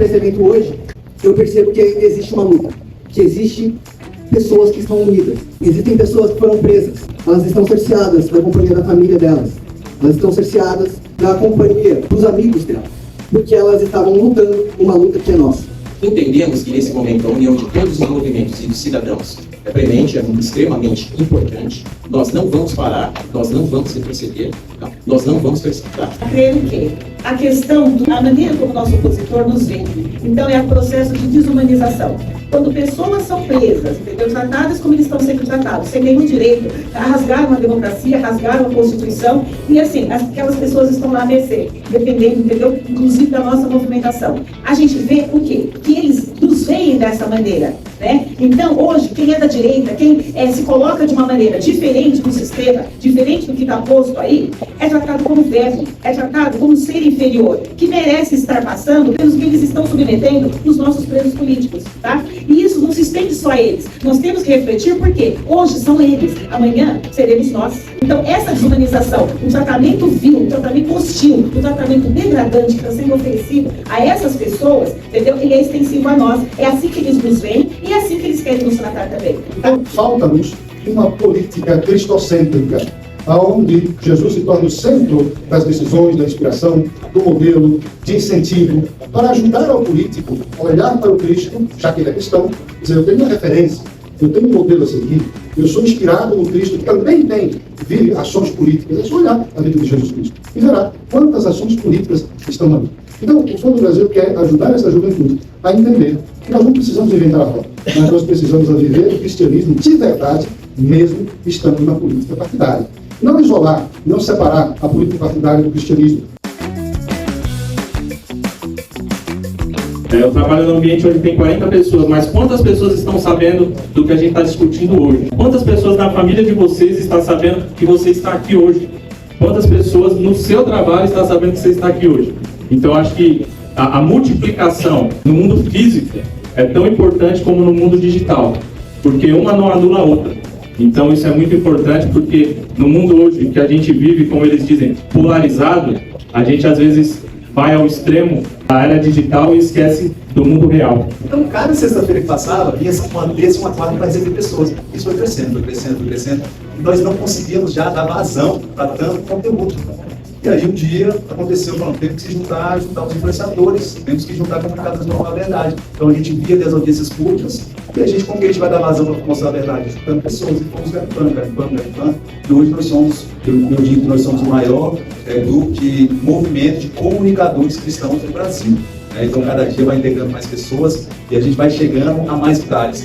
nesse evento hoje, eu percebo que ainda existe uma luta, que existe pessoas que estão unidas. Existem pessoas que foram presas, elas estão cerceadas da companhia da família delas, elas estão cerceadas da companhia dos amigos delas, porque elas estavam lutando uma luta que é nossa. Entendemos que nesse momento a união de todos os movimentos e dos cidadãos é premente, é extremamente importante. Nós não vamos parar, nós não vamos retroceder, tá? Nós não vamos precipitar. Creio que a questão da maneira como o nosso opositor nos vê, então é o processo de desumanização. Quando pessoas são presas, entendeu? Tratadas como eles estão sendo tratados, sem nenhum direito, rasgaram a democracia, rasgaram a Constituição, e assim, aquelas pessoas estão lá a mercê, dependendo, entendeu? Inclusive da nossa movimentação. A gente vê o quê? Que eles nos veem dessa maneira, né? Então, hoje, quem é da direita, quem se coloca de uma maneira diferente do sistema, diferente do que está posto aí, é tratado como verme, é tratado como ser inferior, que merece estar passando pelos que eles estão submetendo nos nossos presos políticos, tá? E isso não se estende só a eles. Nós temos que refletir porque hoje são eles, amanhã seremos nós. Então, essa desumanização, o tratamento vil, o tratamento hostil, o tratamento degradante que está sendo oferecido a essas pessoas, entendeu? Ele é extensivo a nós. É assim que eles nos veem e é assim que eles querem nos tratar também. Então, falta-nos uma política cristocêntrica, onde Jesus se torna o centro das decisões, da inspiração, do modelo, de incentivo, para ajudar ao político a olhar para o Cristo, já que ele é cristão, dizer, eu tenho uma referência, eu tenho um modelo a seguir, eu sou inspirado no Cristo, que também vive ações políticas. É só olhar a vida de Jesus Cristo e verá quantas ações políticas estão ali. Então, o Fundo do Brasil quer ajudar essa juventude a entender que nós não precisamos inventar a roda, mas nós precisamos viver o cristianismo de verdade, mesmo estando na política partidária. Não isolar, não separar a política partidária do cristianismo. Eu trabalho num ambiente onde tem 40 pessoas, mas quantas pessoas estão sabendo do que a gente está discutindo hoje? Quantas pessoas na família de vocês estão sabendo que você está aqui hoje? Quantas pessoas no seu trabalho estão sabendo que você está aqui hoje? Então, acho que a multiplicação no mundo físico é tão importante como no mundo digital, porque uma não anula a outra. Então, isso é muito importante porque no mundo hoje que a gente vive, como eles dizem, polarizado, a gente às vezes vai ao extremo da área digital e esquece do mundo real. Então, cada sexta-feira que passava, ia uma quadra para receber pessoas. Isso foi crescendo. E nós não conseguíamos já dar vazão para tanto conteúdo. E aí um dia aconteceu, temos que juntar os influenciadores, temos que juntar comunicadores para falar a verdade. Então a gente via das audiências públicas e a gente, como que a gente vai dar vazão para mostrar a verdade? Juntando pessoas e fomos garimpando. E hoje nós somos, eu digo que nós somos o maior grupo de movimento de comunicadores cristãos do Brasil. Então cada dia vai integrando mais pessoas e a gente vai chegando a mais lugares.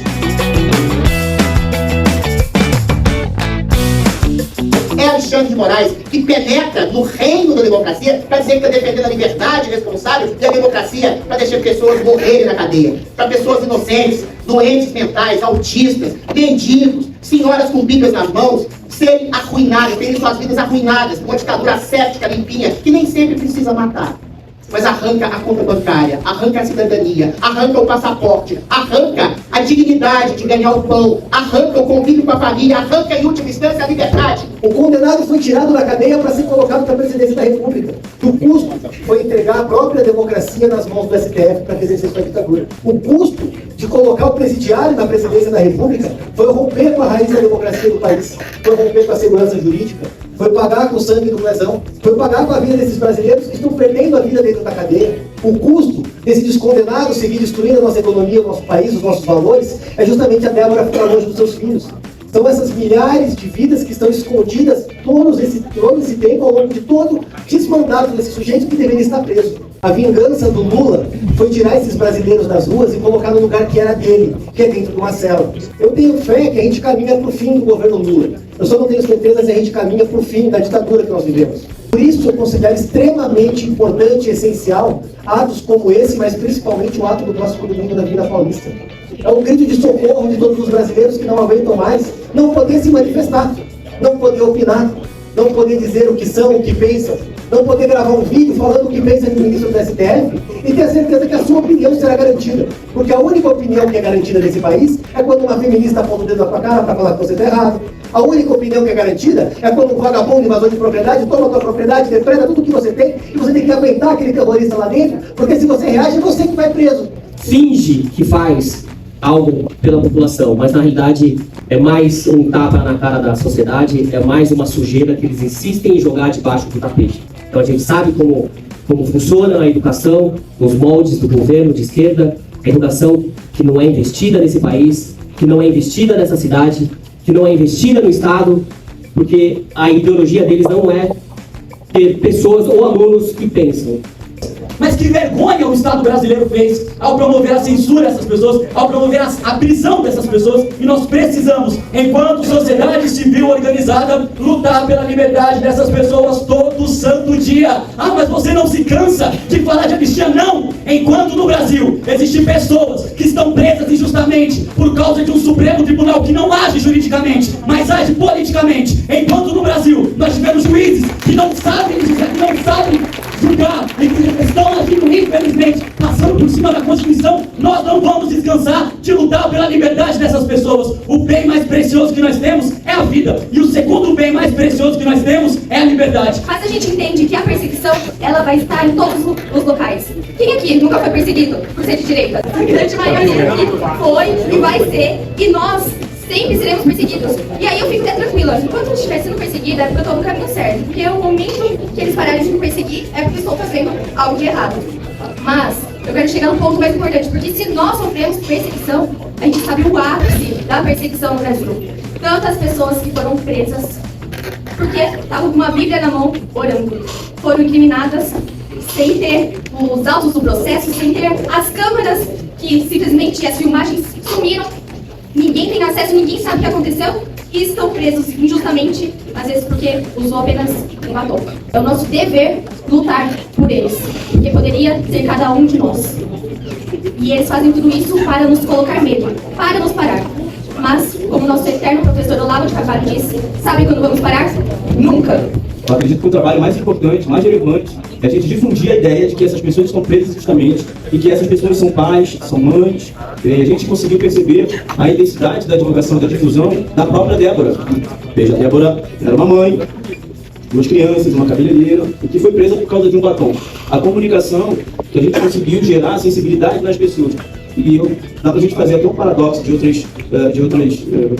É Alexandre de Moraes que penetra no reino da democracia para dizer que está defendendo a liberdade responsável e a democracia para deixar pessoas morrerem na cadeia, para pessoas inocentes, doentes mentais, autistas, mendigos, senhoras com bíblias nas mãos, serem arruinadas, terem suas vidas arruinadas por uma ditadura séptica, limpinha, que nem sempre precisa matar. Mas arranca a conta bancária, arranca a cidadania, arranca o passaporte, arranca a dignidade de ganhar o pão, arranca o convívio com a família, arranca em última instância a liberdade. O condenado foi tirado da cadeia para ser colocado na presidência da República. O custo foi entregar a própria democracia nas mãos do STF para exercer sua ditadura. O custo de colocar o presidiário na presidência da República foi romper com a raiz da democracia do país, foi romper com a segurança jurídica, foi pagar com o sangue do lesão, foi pagar com a vida desses brasileiros que estão perdendo a vida dentro da cadeia. O custo desse descondenado seguir destruindo a nossa economia, o nosso país, os nossos valores, é justamente a Débora ficar longe dos seus filhos. São essas milhares de vidas que estão escondidas todo esse tempo, ao longo de todo esse mandato desse sujeito que deveria estar preso. A vingança do Lula foi tirar esses brasileiros das ruas e colocar no lugar que era dele, que é dentro de uma cela. Eu tenho fé que a gente caminha para o fim do governo Lula. Eu só não tenho certeza se a gente caminha para o fim da ditadura que nós vivemos. Por isso eu considero extremamente importante e essencial atos como esse, mas principalmente o ato do próximo domingo da Avenida Paulista. É um grito de socorro de todos os brasileiros que não aguentam mais não poder se manifestar, não poder opinar, não poder dizer o que são, o que pensam, não poder gravar um vídeo falando o que pensa de ministro do STF e ter certeza que a sua opinião será garantida. Porque a única opinião que é garantida nesse país é quando uma feminista aponta o dedo na sua cara para falar que você está errado. A única opinião que é garantida é quando um vagabundo invasor de propriedade toma a tua propriedade, depreda tudo que você tem e você tem que aguentar aquele terrorista lá dentro, porque se você reage é você que vai preso. Finge que faz algo pela população, mas na realidade é mais um tapa na cara da sociedade, é mais uma sujeira que eles insistem em jogar debaixo do tapete. Então a gente sabe como funciona a educação, os moldes do governo de esquerda, a educação que não é investida nesse país, que não é investida nessa cidade, que não é investida no Estado, porque a ideologia deles não é ter pessoas ou alunos que pensam. Mas que vergonha o Estado brasileiro fez ao promover a censura dessas pessoas, ao promover a prisão dessas pessoas. E nós precisamos, enquanto sociedade civil organizada, lutar pela liberdade dessas pessoas todo santo dia. Ah, mas você não se cansa de falar de anistia? Não! Enquanto no Brasil existem pessoas que estão presas injustamente por causa de um Supremo Tribunal que não age juridicamente, mas age politicamente. Enquanto no Brasil nós tivemos juízes que não sabem julgar e que estão agindo infelizmente, passando por cima da Constituição, nós não vamos descansar de lutar pela liberdade dessas pessoas. O bem mais precioso que nós temos é a vida, e o segundo bem mais precioso que nós temos é a liberdade. Mas a gente entende que a perseguição, ela vai estar em todos os locais. Quem aqui nunca foi perseguido por ser de direita? A grande maioria aqui foi e vai ser, e nós sempre seremos perseguidos. E aí eu fico até tranquila, enquanto eu estiver sendo perseguida é porque eu estou no caminho certo. Porque o momento que eles pararem de me perseguir é porque eu estou fazendo algo de errado. Mas eu quero chegar num ponto mais importante, porque se nós sofremos perseguição, a gente sabe o ápice da perseguição no Brasil. Tantas pessoas que foram presas porque estavam com uma Bíblia na mão orando, foram incriminadas sem ter os autos do processo, sem ter as câmeras que simplesmente as filmagens sumiram. Ninguém tem acesso, ninguém sabe o que aconteceu e estão presos injustamente, às vezes porque usou apenas um batom. É o nosso dever lutar por eles, porque poderia ser cada um de nós. E eles fazem tudo isso para nos colocar medo, para nos parar. Mas, como nosso eterno professor Olavo de Carvalho disse, sabe quando vamos parar? Nunca! Eu acredito que o trabalho mais importante, mais relevante, é a gente difundir a ideia de que essas pessoas estão presas justamente e que essas pessoas são pais, são mães. E a gente conseguiu perceber a intensidade da divulgação, da difusão da própria Débora. Veja, a Débora era uma mãe, duas crianças, uma cabeleireira, e que foi presa por causa de um batom. A comunicação que a gente conseguiu gerar sensibilidade nas pessoas. E dá pra gente fazer até um paradoxo de outras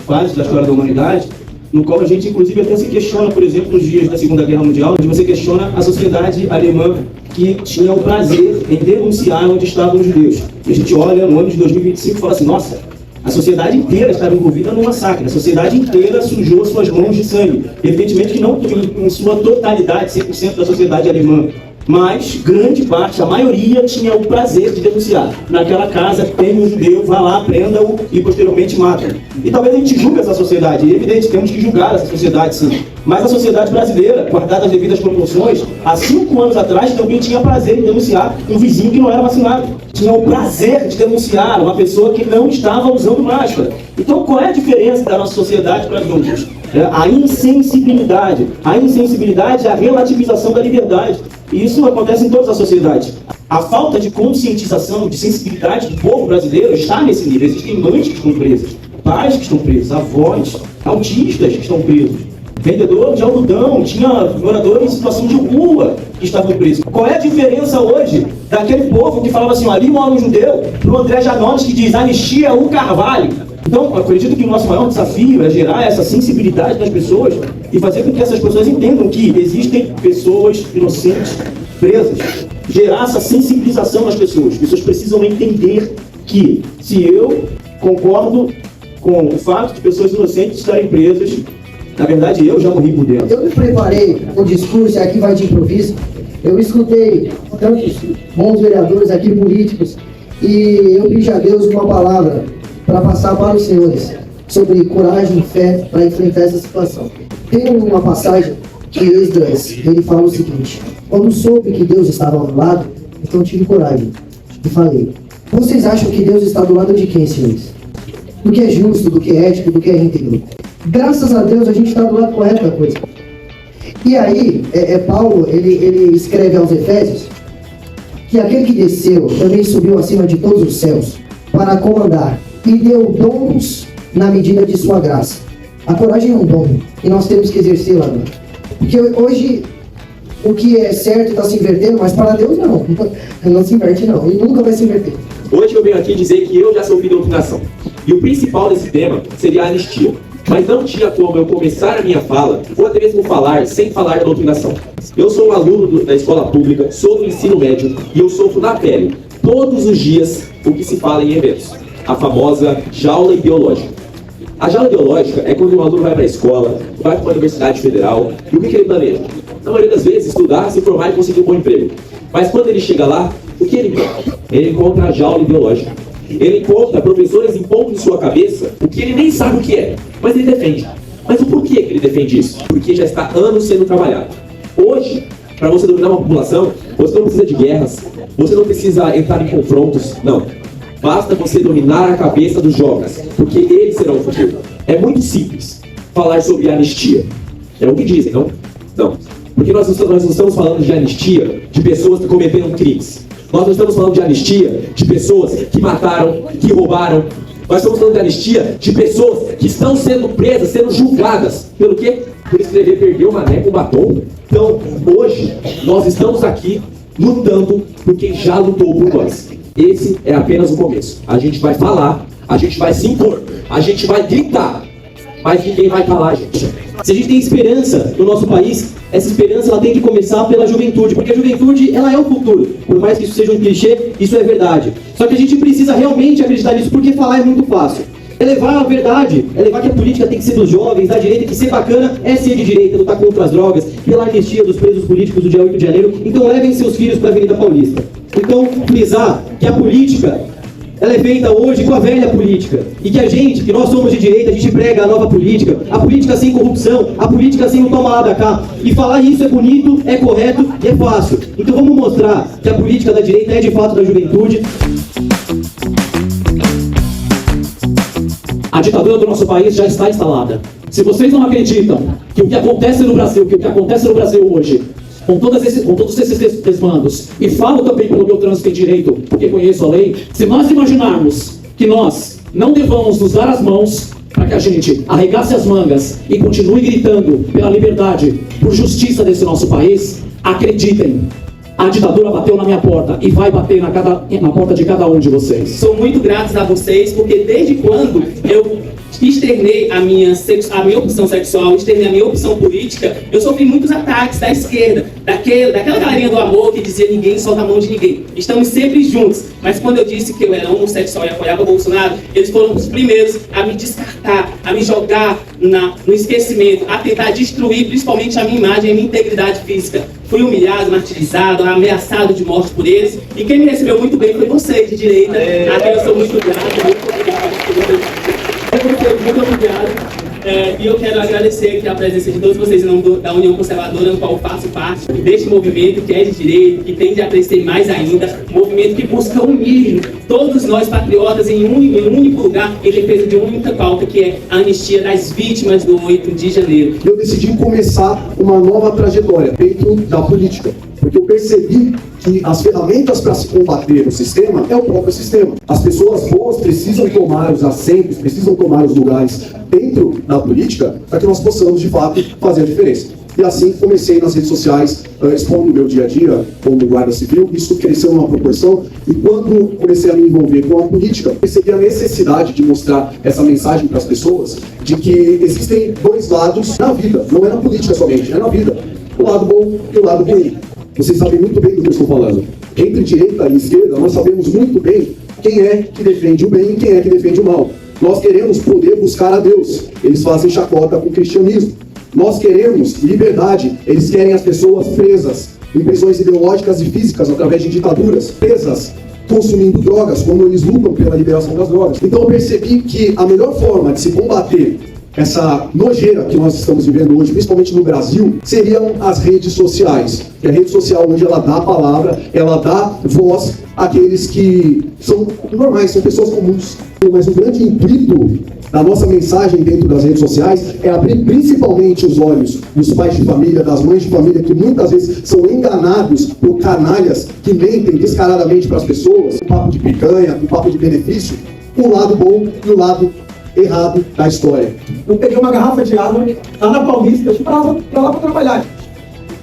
fases da história da humanidade, no qual a gente, inclusive, até se questiona, por exemplo, nos dias da Segunda Guerra Mundial, onde você questiona a sociedade alemã que tinha o prazer em denunciar onde estavam os judeus. E a gente olha no ano de 2025 e fala assim, nossa, a sociedade inteira estava envolvida no massacre, a sociedade inteira sujou suas mãos de sangue. Evidentemente que não em sua totalidade, 100% da sociedade alemã, mas grande parte, a maioria, tinha o prazer de denunciar. Naquela casa tem um judeu, vá lá, prenda-o e posteriormente mata. E talvez a gente julgue essa sociedade, e é evidente, temos que julgar essa sociedade sim. Mas a sociedade brasileira, guardadas as devidas proporções, há 5 anos atrás também tinha prazer em denunciar um vizinho que não era vacinado. Tinha o prazer de denunciar uma pessoa que não estava usando máscara. Então qual é a diferença da nossa sociedade para as outras? A insensibilidade. A insensibilidade é a relativização da liberdade. E isso acontece em todas as sociedades. A falta de conscientização, de sensibilidade do povo brasileiro está nesse nível. Existem mães que estão presas, pais que estão presos, avós, autistas que estão presos, vendedor de algodão, tinha moradores em situação de rua que estavam presos. Qual é a diferença hoje daquele povo que falava assim, ali mora um judeu, pro André Janones que diz anistia o Carvalho? Então, eu acredito que o nosso maior desafio é gerar essa sensibilidade das pessoas e fazer com que essas pessoas entendam que existem pessoas inocentes presas. Gerar essa sensibilização nas pessoas. As pessoas precisam entender que, se eu concordo com o fato de pessoas inocentes estarem presas, na verdade eu já morri por dentro. Eu me preparei o discurso, aqui vai de improviso. Eu escutei tantos bons vereadores aqui, políticos, e eu pedi a Deus uma palavra para passar para os senhores sobre coragem e fé para enfrentar essa situação. Tem uma passagem que Esdras, ele fala o seguinte: quando soube que Deus estava ao meu lado, então tive coragem e falei, vocês acham que Deus está do lado de quem, senhores? Do que é justo, do que é ético, do que é íntegro. Graças a Deus a gente está do lado correto da coisa. E aí, Paulo, ele escreve aos Efésios que aquele que desceu também subiu acima de todos os céus para comandar e deu dons na medida de sua graça. A coragem é um dom e nós temos que exercê-la. Porque hoje o que é certo está se invertendo, mas para Deus não. Não se inverte não, e nunca vai se inverter. Hoje eu venho aqui dizer que eu já sofri doutrinação. E o principal desse tema seria a anistia. Mas não tinha como eu começar a minha fala, ou até mesmo falar, sem falar da doutrinação. Eu sou um aluno da escola pública, sou do ensino médio, e eu sofro na pele, todos os dias, o que se fala em eventos. A famosa jaula ideológica. A jaula ideológica é quando um aluno vai para a escola, vai para uma universidade federal, e o que ele planeja? Na maioria das vezes, estudar, se formar e conseguir um bom emprego. Mas quando ele chega lá, o que ele encontra? Ele encontra a jaula ideológica. Ele encontra professores impondo em sua cabeça o que ele nem sabe o que é, mas ele defende. Mas o porquê que ele defende isso? Porque já está anos sendo trabalhado. Hoje, para você dominar uma população, você não precisa de guerras, você não precisa entrar em confrontos, não. Basta você dominar a cabeça dos jovens, porque eles serão o futuro. É muito simples falar sobre anistia. É o que dizem, não? Não. Porque nós não estamos falando de anistia de pessoas que cometeram crimes. Nós não estamos falando de anistia de pessoas que mataram, que roubaram. Nós estamos falando de anistia de pessoas que estão sendo presas, sendo julgadas. Pelo quê? Por escrever perder o mané com batom. Então, hoje, nós estamos aqui lutando por quem já lutou por nós. Esse é apenas o começo. A gente vai falar, a gente vai se impor, a gente vai gritar, mas ninguém vai calar, gente. Se a gente tem esperança no nosso país, essa esperança ela tem que começar pela juventude, porque a juventude ela é o futuro. Por mais que isso seja um clichê, isso é verdade. Só que a gente precisa realmente acreditar nisso, porque falar é muito fácil. É levar a verdade, é levar que a política tem que ser dos jovens, da direita, que ser bacana é ser de direita, lutar contra as drogas, pela anistia dos presos políticos do dia 8 de janeiro. Então levem seus filhos para a Avenida Paulista. Então, frisar que a política ela é feita hoje com a velha política. E que a gente, que nós somos de direita, a gente prega a nova política. A política sem corrupção, a política sem o toma lá da cá. E falar isso é bonito, é correto e é fácil. Então vamos mostrar que a política da direita é de fato da juventude. A ditadura do nosso país já está instalada. Se vocês não acreditam que o que acontece no Brasil, hoje, com todos esses desmandos, e falo também pelo meu trânsito em direito, porque conheço a lei, se nós imaginarmos que nós não devamos nos dar as mãos para que a gente arregace as mangas e continue gritando pela liberdade, por justiça desse nosso país, acreditem, a ditadura bateu na minha porta e vai bater na porta de cada um de vocês. Sou muito grato a vocês, porque desde quando eu externei a minha opção sexual, externei a minha opção política, eu sofri muitos ataques da esquerda, daquela galerinha do amor que dizia ninguém solta a mão de ninguém. Estamos sempre juntos, mas quando eu disse que eu era homossexual e apoiava o Bolsonaro, eles foram os primeiros a me descartar, a me jogar no esquecimento, a tentar destruir principalmente a minha imagem e a minha integridade física. Fui humilhado, martirizado, ameaçado de morte por eles, e quem me recebeu muito bem foi vocês, de direita, a quem eu sou muito grato, muito obrigado. E eu quero agradecer aqui a presença de todos vocês em nome da União Conservadora, no qual faço parte deste movimento que é de direita, que tende a crescer mais ainda, um movimento que busca unir todos nós patriotas em um único lugar, em defesa de uma única pauta, que é a anistia das vítimas do 8 de janeiro. Eu decidi começar uma nova trajetória dentro da política, porque eu percebi que as ferramentas para se combater o sistema é o próprio sistema. As pessoas boas precisam tomar os assentos, precisam tomar os lugares dentro da política para que nós possamos, de fato, fazer a diferença. E assim comecei nas redes sociais, expondo o meu dia a dia como guarda civil. Isso cresceu numa proporção, e quando comecei a me envolver com a política, percebi a necessidade de mostrar essa mensagem para as pessoas, de que existem dois lados na vida, não é na política somente, é na vida. O lado bom e o lado ruim. Vocês sabem muito bem do que eu estou falando. Entre direita e esquerda, nós sabemos muito bem quem é que defende o bem e quem é que defende o mal. Nós queremos poder buscar a Deus. Eles fazem chacota com o cristianismo. Nós queremos liberdade. Eles querem as pessoas presas em prisões ideológicas e físicas através de ditaduras, presas consumindo drogas, como eles lutam pela liberação das drogas. Então eu percebi que a melhor forma de se combater essa nojeira que nós estamos vivendo hoje, principalmente no Brasil, seriam as redes sociais. E a rede social hoje, ela dá a palavra, ela dá voz àqueles que são normais, são pessoas comuns. Mas o grande intuito da nossa mensagem dentro das redes sociais é abrir principalmente os olhos dos pais de família, das mães de família, que muitas vezes são enganados por canalhas que mentem descaradamente para as pessoas, um papo de picanha, um papo de benefício, o lado bom e o lado errado da história. Eu peguei uma garrafa de água lá na Paulista, eu fui pra lá para trabalhar.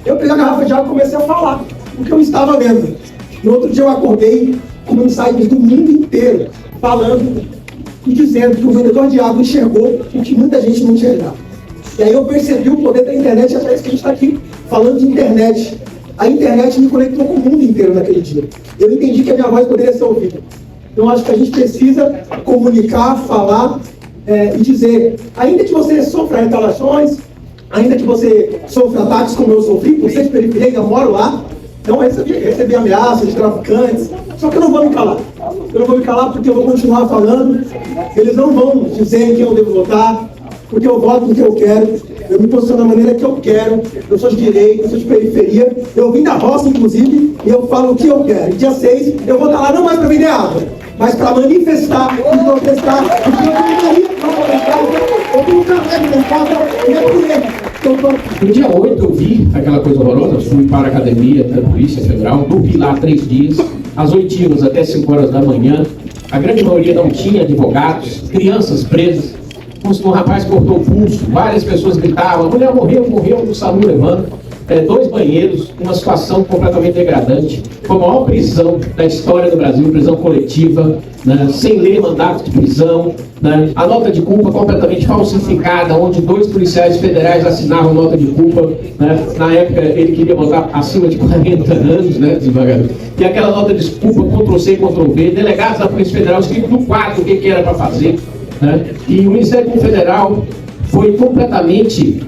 Eu peguei a garrafa de água e comecei a falar o que eu estava vendo. No outro dia eu acordei com mensagens do mundo inteiro falando e dizendo que o vendedor de água enxergou o que muita gente não enxergava. E aí eu percebi o poder da internet, e é por isso que a gente está aqui falando de internet. A internet me conectou com o mundo inteiro naquele dia. Eu entendi que a minha voz poderia ser ouvida. Então acho que a gente precisa comunicar, falar e dizer, ainda que você sofra retaliações, ainda que você sofra ataques como eu sofri, por ser de periferia, ainda moro lá, então eu recebi ameaças de traficantes, só que eu não vou me calar. Eu não vou me calar porque eu vou continuar falando, eles não vão dizer em quem eu devo votar, porque eu voto no que eu quero, eu me posiciono da maneira que eu quero, eu sou de direita, eu sou de periferia, eu vim da roça, inclusive, e eu falo o que eu quero. Dia 6, eu vou estar lá não mais para vender água, mas para manifestar e protestar, porque eu não queria eu tenho um carrego em casa e é por ele. No dia 8 eu vi aquela coisa horrorosa, fui para a academia da Polícia Federal, dormi lá 3 dias, às 8h até 5 horas da manhã, a grande maioria não tinha advogados, crianças presas, um rapaz cortou o pulso, várias pessoas gritavam, a mulher morreu no SAMU levando, 2 banheiros, uma situação completamente degradante, foi a maior prisão da história do Brasil, prisão coletiva, né, sem ler mandato de prisão, né, a nota de culpa completamente falsificada, onde 2 policiais federais assinavam nota de culpa, né, na época ele queria botar acima de 40 anos, né, devagar, e aquela nota de culpa, Ctrl-C, Ctrl-V, delegados da Polícia Federal, escrito no quadro o que era para fazer, né, e o Ministério Público Federal foi completamente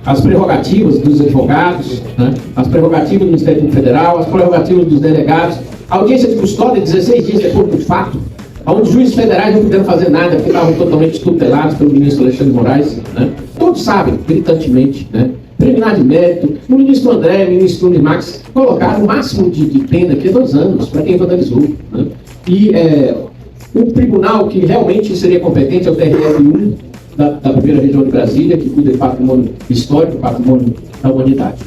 as prerrogativas dos advogados, né, as prerrogativas do Ministério Público Federal, as prerrogativas dos delegados, a audiência de custódia 16 dias depois do fato, onde os juízes federais não puderam fazer nada porque estavam totalmente tutelados pelo ministro Alexandre de Moraes, né, todos sabem, gritantemente, né, preliminar de mérito, o ministro André, o ministro Nunes Marques colocaram o máximo de pena, que é 2 anos, para quem vandalizou, né, e o tribunal que realmente seria competente é o TRF1, da primeira região de Brasília, que cuida de patrimônio histórico, patrimônio da humanidade.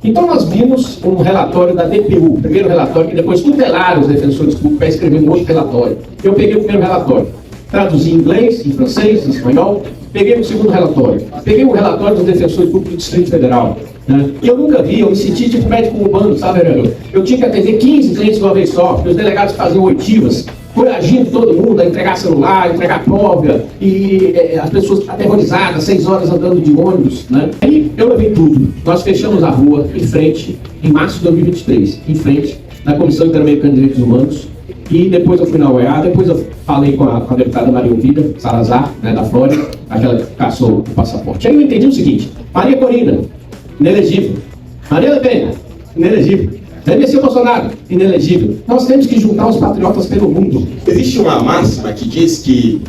Então nós vimos um relatório da DPU, o primeiro relatório, que depois tutelaram os defensores públicos para escrever um outro relatório. Eu peguei o primeiro relatório, traduzi em inglês, em francês, em espanhol, peguei o segundo relatório, peguei o relatório dos defensores públicos do Distrito Federal, né? E eu nunca vi, eu me senti tipo médico urbano, sabe, vereador? Eu tinha que atender 15 clientes de uma vez só, porque os delegados faziam oitivas, coragindo todo mundo a entregar celular, entregar prova, e as pessoas aterrorizadas, 6 horas andando de ônibus, né? Aí eu levei tudo. Nós fechamos a rua em frente, em março de 2023, em frente da Comissão Interamericana de Direitos Humanos, e depois eu fui na OEA, depois eu falei com a deputada Maria Ouvida Salazar, né, da Flórida, aquela que caçou o passaporte. Aí eu entendi o seguinte: Maria Corina, inelegível. Maria Le Pen, inelegível. Jair Bolsonaro, inelegível. Nós temos que juntar os patriotas pelo mundo. Existe uma máxima que diz que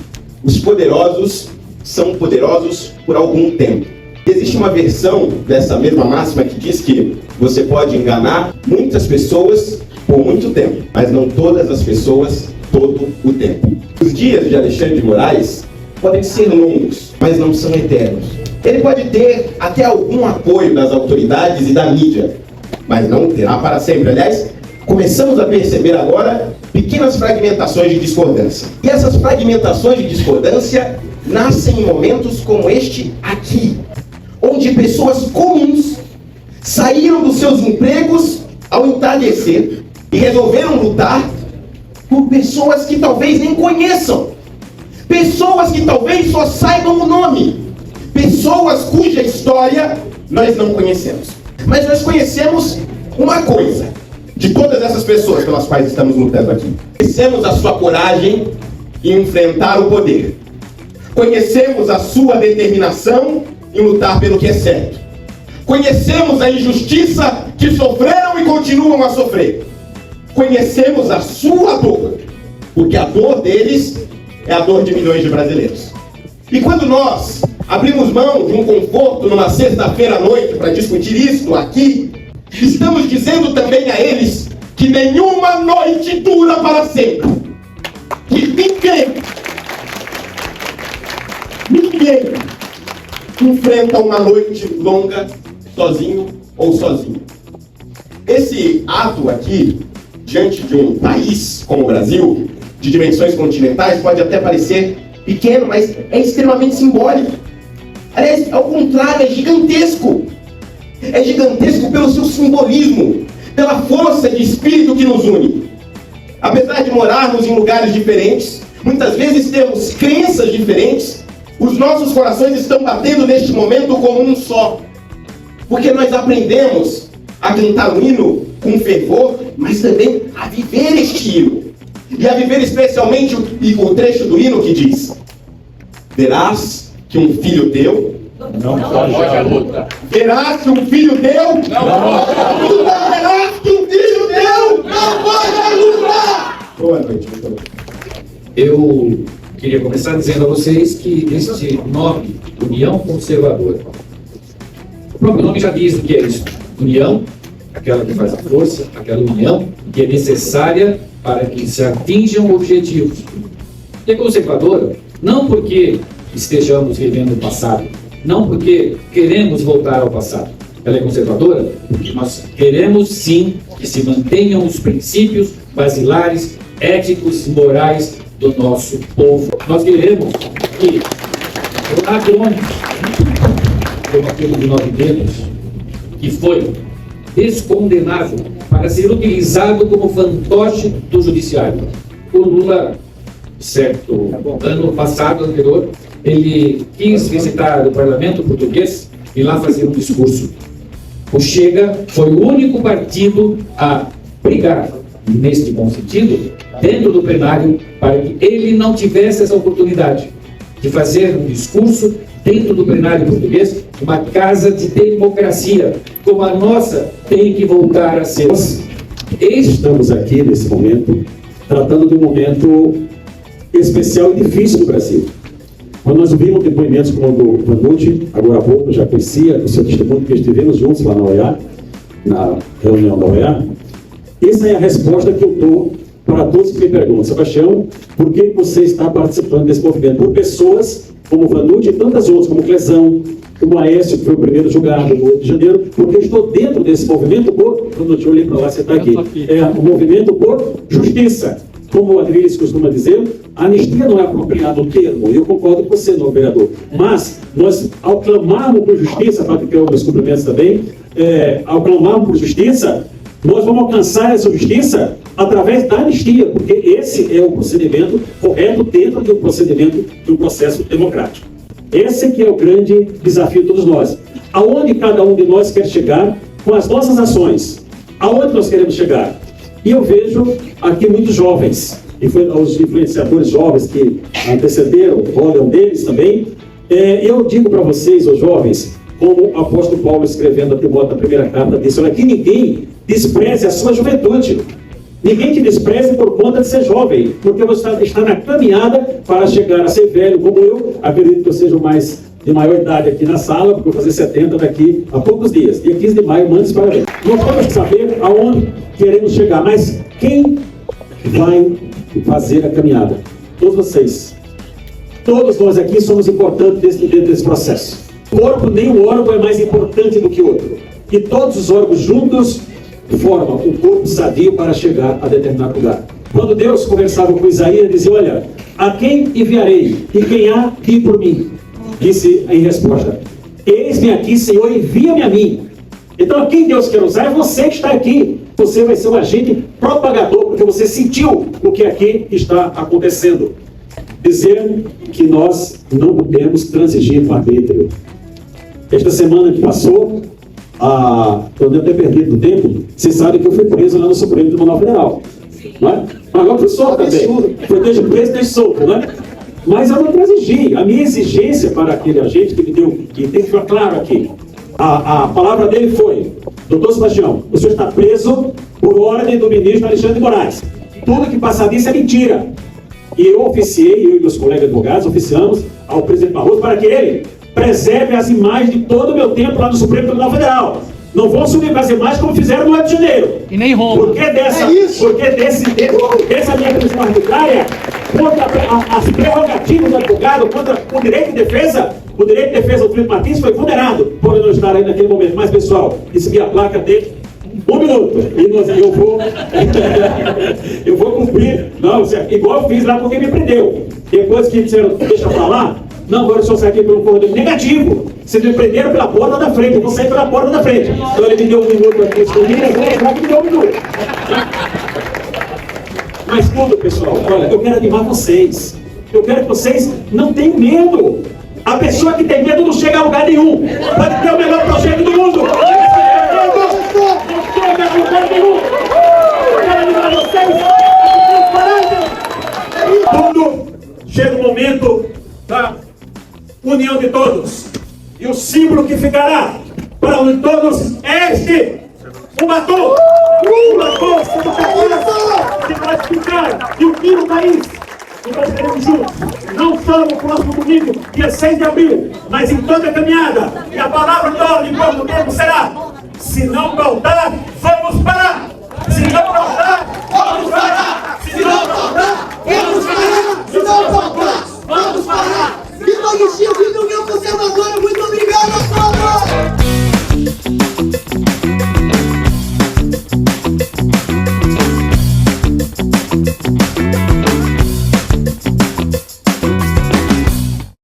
os poderosos são poderosos por algum tempo. Existe uma versão dessa mesma máxima que diz que você pode enganar muitas pessoas por muito tempo, mas não todas as pessoas todo o tempo. Os dias de Alexandre de Moraes podem ser longos, mas não são eternos. Ele pode ter até algum apoio das autoridades e da mídia, mas não terá para sempre. Aliás, começamos a perceber agora pequenas fragmentações de discordância. E essas fragmentações de discordância nascem em momentos como este aqui, onde pessoas comuns saíram dos seus empregos ao entardecer e resolveram lutar por pessoas que talvez nem conheçam, pessoas que talvez só saibam o nome, pessoas cuja história nós não conhecemos. Mas nós conhecemos uma coisa de todas essas pessoas pelas quais estamos lutando aqui. Conhecemos a sua coragem em enfrentar o poder. Conhecemos a sua determinação em lutar pelo que é certo. Conhecemos a injustiça que sofreram e continuam a sofrer. Conhecemos a sua dor, porque a dor deles é a dor de milhões de brasileiros. E quando nós abrimos mão de um conforto numa sexta-feira à noite para discutir isso aqui, estamos dizendo também a eles que nenhuma noite dura para sempre. Que Ninguém enfrenta uma noite longa sozinho ou sozinho. Esse ato aqui, diante de um país como o Brasil, de dimensões continentais, pode até parecer pequeno, mas é extremamente simbólico. Aliás, ao contrário, é gigantesco. É gigantesco pelo seu simbolismo, pela força de espírito que nos une. Apesar de morarmos em lugares diferentes, muitas vezes temos crenças diferentes, os nossos corações estão batendo neste momento como um só. Porque nós aprendemos a cantar o hino com fervor, mas também a viver este hino. E a viver especialmente o trecho do hino que diz: verás que um filho teu não foge à luta. Verás que um filho teu não foge à luta. Verás que um filho teu não foge à luta. Boa noite, muito bom. Eu queria começar dizendo a vocês que este nome, União Conservadora, o próprio nome já diz o que é isso. União, aquela que faz a força, aquela união que é necessária para que se atinjam objetivos. E é conservadora, não porque estejamos vivendo o passado, não porque queremos voltar ao passado. Ela é conservadora porque nós queremos sim que se mantenham os princípios basilares, éticos e morais do nosso povo. Nós queremos que ladrões, como aquele de 9 dedos, que foi descondenado para ser utilizado como fantoche do judiciário. O Lula, certo ano passado, anterior, ele quis visitar o parlamento português e lá fazer um discurso. O Chega foi o único partido a brigar, neste bom sentido, dentro do plenário, para que ele não tivesse essa oportunidade de fazer um discurso dentro do plenário português, uma casa de democracia, como a nossa tem que voltar a ser. Estamos aqui, nesse momento, tratando de um momento especial e difícil do Brasil. Quando nós ouvimos depoimentos como o do Vanucci, agora há pouco, eu já conhecia o seu testemunho, que estivemos juntos lá na OEA, na reunião da OEA. Essa é a resposta que eu dou para todos que me perguntam: Sebastião, por que você está participando desse movimento? Por pessoas como o Vanucci e tantas outras, como o Clezão, como o Aécio, que foi o primeiro julgado no Rio de Janeiro, porque eu estou dentro desse movimento por, quando eu olhei para lá, você está aqui, é o movimento por justiça. Como o Adriles costuma dizer, a anistia não é apropriado o termo, eu concordo com você, não, vereador, mas nós, ao clamarmos por justiça, para que eu meus cumprimentos também, ao clamarmos por justiça, nós vamos alcançar essa justiça através da anistia, porque esse é o procedimento correto dentro do procedimento do processo democrático. Esse que é o grande desafio de todos nós. Aonde cada um de nós quer chegar com as nossas ações? Aonde nós queremos chegar? E eu vejo aqui muitos jovens, e foi os influenciadores jovens que antecederam, o rol é um deles também. Eu digo para vocês, os jovens, como o apóstolo Paulo escrevendo a Timóteo na primeira carta, disse: olha, que ninguém despreze a sua juventude. Ninguém te despreze por conta de ser jovem, porque você está na caminhada para chegar a ser velho, como eu. Acredito que eu seja o mais de maior idade aqui na sala, porque eu vou fazer 70 daqui a poucos dias. Dia 15 de maio, mande parabéns. Nós vamos saber aonde queremos chegar, mas quem vai fazer a caminhada? Todos vocês. Todos nós aqui somos importantes dentro desse processo. Corpo, nenhum órgão é mais importante do que o outro. E todos os órgãos juntos formam um corpo sadio para chegar a determinado lugar. Quando Deus conversava com Isaías, dizia: olha, a quem enviarei? E quem há de ir por mim? Disse em resposta: eis-me aqui, Senhor, envia-me a mim. Então, a quem Deus quer usar é você que está aqui. Você vai ser um agente propagador, porque você sentiu o que aqui está acontecendo. Dizer que nós não podemos transigir com o arbítrio. Esta semana que passou, quando eu tenho perdido o tempo, vocês sabem que eu fui preso lá no Supremo Tribunal Federal. Não é? Agora fui solto também. Foi desde preso, desde solto, não é? Mas eu não transigi. A minha exigência para aquele agente que me deu, que tem que ficar claro aqui, a palavra dele foi: doutor Sebastião, o senhor está preso por ordem do ministro Alexandre de Moraes. Tudo que passar disso é mentira. E eu oficiei, eu e meus colegas advogados, oficiamos ao presidente Barroso para que ele preserve as imagens de todo o meu tempo lá no Supremo Tribunal Federal. Não vão subir com as imagens como fizeram no Rio de Janeiro. E nem Roma. Porque dessa minha prisão arbitrária, contra as prerrogativas do advogado, contra o direito de defesa. O direito de defesa do Felipe Martins foi vulnerado por eu não estar aí naquele momento. Mas, pessoal, recebi a placa dele. 1 minuto. E eu vou cumprir. Não, igual eu fiz lá porque me prendeu. Depois que disseram, deixa pra lá. Não, agora o senhor sai aqui pelo corredor. Negativo. Vocês me prenderam pela porta da frente. Eu vou sair pela porta da frente. Então ele me deu 1 minuto aqui. Eu vou lembrar que me deu 1 minuto. Mas tudo, pessoal, olha, eu quero animar vocês. Eu quero que vocês não tenham medo. A pessoa que tem medo não chega a lugar nenhum. Pode ter o melhor projeto do mundo. Não chega a lugar nenhum. Eu quero animar vocês. Quando chega o momento da união de todos. E o símbolo que ficará para unir todos é este. O batom! O batom! Se classificar e unir o país! E nós estaremos juntos, não só no próximo domingo, dia 6 de abril, mas em toda a caminhada. E a palavra de ordem para o tempo será: se não faltar, vamos!